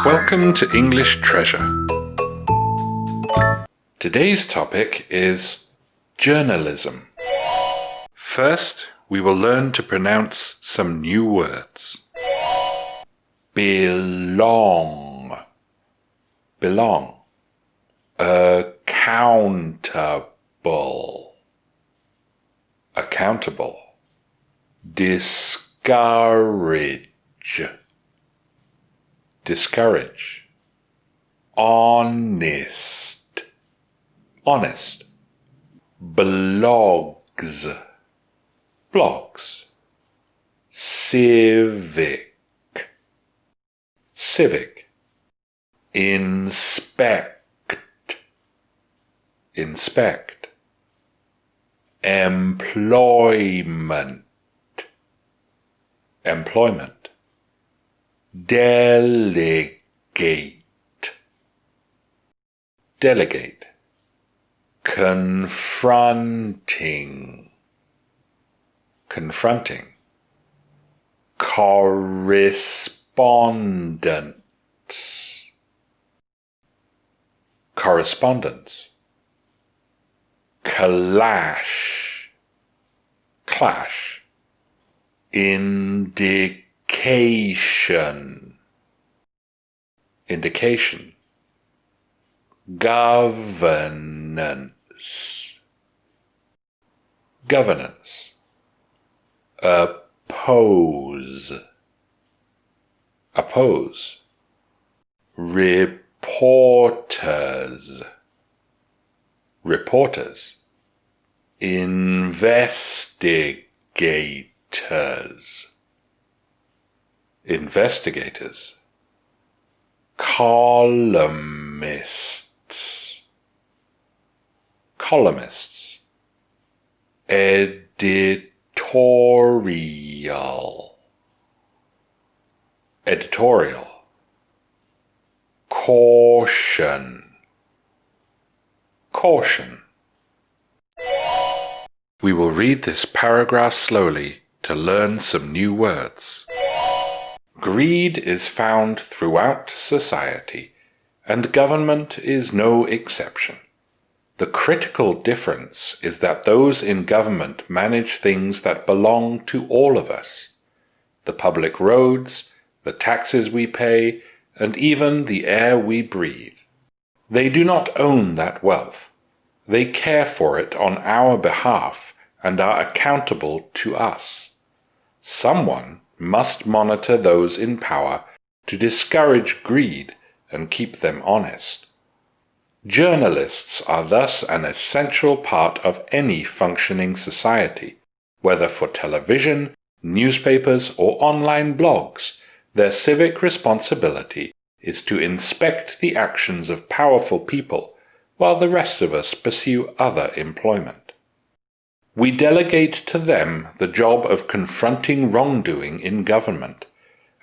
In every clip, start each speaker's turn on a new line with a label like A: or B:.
A: Welcome to English Treasure. Today's topic is journalism. First, we will learn to pronounce some new words. Belong. Belong. Accountable. Accountable. Discourage. Discourage. Honest. Honest. Blogs. Blogs. Civic. Civic. Inspect. Inspect. Employment. Employment. Delegate. Delegate. Confronting. Confronting. Correspondence. Correspondence. Clash. Clash. Indication. Indication. Governance. Governance. Oppose. Oppose. Reporters. Reporters. Investigators. Investigators. Columnists. Columnists. Editorial. Editorial. Caution. Caution. We will read this paragraph slowly to learn some new words. Greed is found throughout society, and government is no exception. The critical difference is that those in government manage things that belong to all of us. The public roads, the taxes we pay, and even the air we breathe. They do not own that wealth. They care for it on our behalf and are accountable to us. Someone must monitor those in power to discourage greed and keep them honest. Journalists are thus an essential part of any functioning society. Whether for television, newspapers, or online blogs, their civic responsibility is to inspect the actions of powerful people while the rest of us pursue other employment. We delegate to them the job of confronting wrongdoing in government,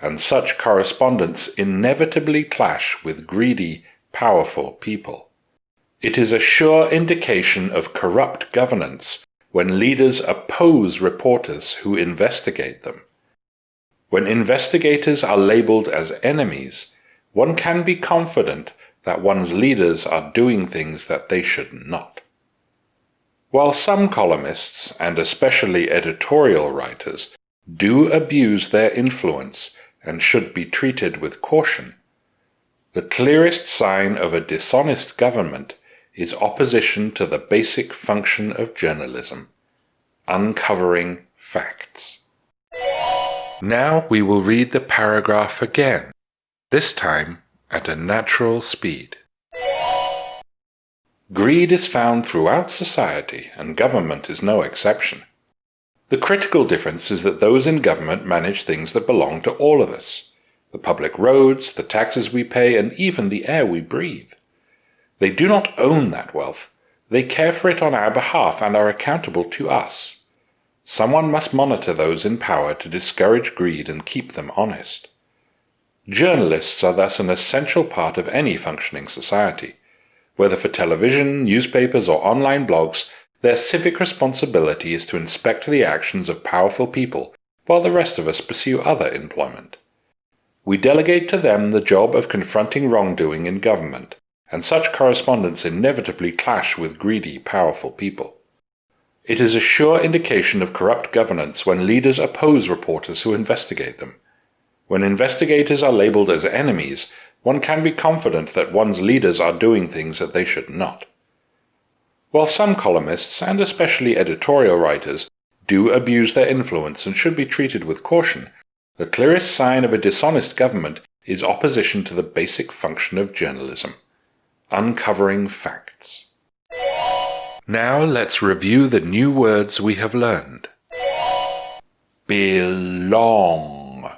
A: and such correspondence inevitably clash with greedy, powerful people. It is a sure indication of corrupt governance when leaders oppose reporters who investigate them. When investigators are labeled as enemies, one can be confident that one's leaders are doing things that they should not. While some columnists, and especially editorial writers, do abuse their influence and should be treated with caution, the clearest sign of a dishonest government is opposition to the basic function of journalism, uncovering facts. Now we will read the paragraph again, this time at a natural speed. Greed is found throughout society, and government is no exception. The critical difference is that those in government manage things that belong to all of us: the public roads, the taxes we pay, and even the air we breathe. They do not own that wealth. They care for it on our behalf and are accountable to us. Someone must monitor those in power to discourage greed and keep them honest. Journalists are thus an essential part of any functioning society. Whether for television, newspapers, or online blogs, their civic responsibility is to inspect the actions of powerful people while the rest of us pursue other employment. We delegate to them the job of confronting wrongdoing in government, and such correspondence inevitably clash with greedy, powerful people. It is a sure indication of corrupt governance when leaders oppose reporters who investigate them. When investigators are labeled as enemies, one can be confident that one's leaders are doing things that they should not. While some columnists, and especially editorial writers, do abuse their influence and should be treated with caution, the clearest sign of a dishonest government is opposition to the basic function of journalism: uncovering facts. Now let's review the new words we have learned. Belong.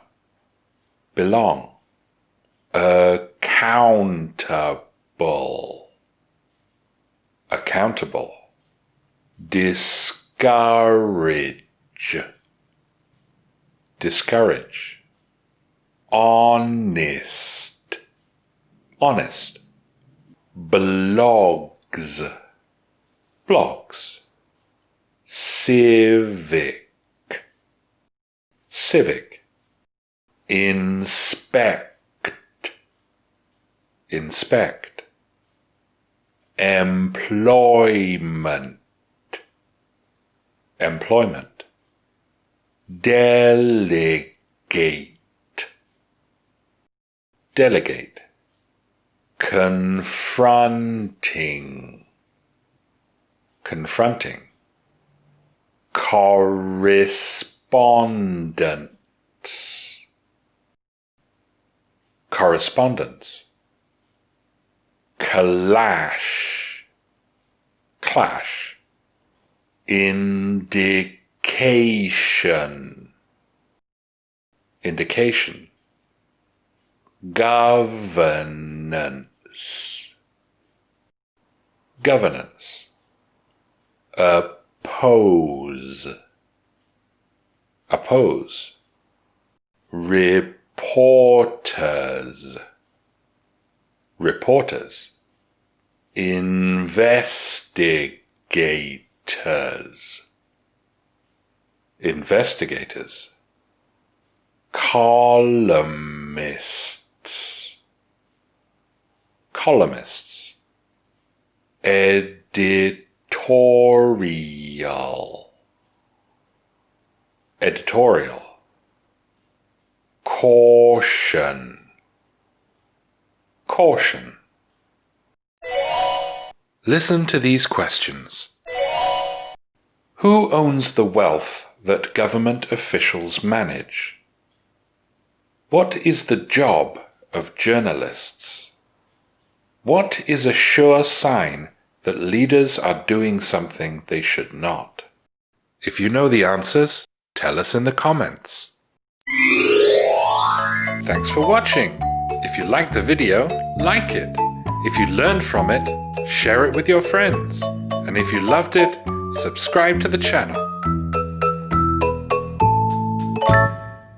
A: Belong. Accountable. Accountable. Discourage. Discourage. Honest. Honest. Blogs. Blogs. Civic. Civic. Inspect. Inspect. Employment. Employment. Delegate. Delegate. Confronting. Confronting. Correspondence. Correspondence. Clash. Clash. Indication. Indication. Governance. Governance. Oppose. Oppose. Reporters. Reporters. Investigators. Investigators. Columnists. Columnists. Editorial. Editorial. Caution. Caution. Listen to these questions. Who owns the wealth that government officials manage? What is the job of journalists? What is a sure sign that leaders are doing something they should not? If you know the answers, tell us in the comments. Thanks for watching. If you liked the video, like it. If you learned from it, share it with your friends. And if you loved it, subscribe to the channel.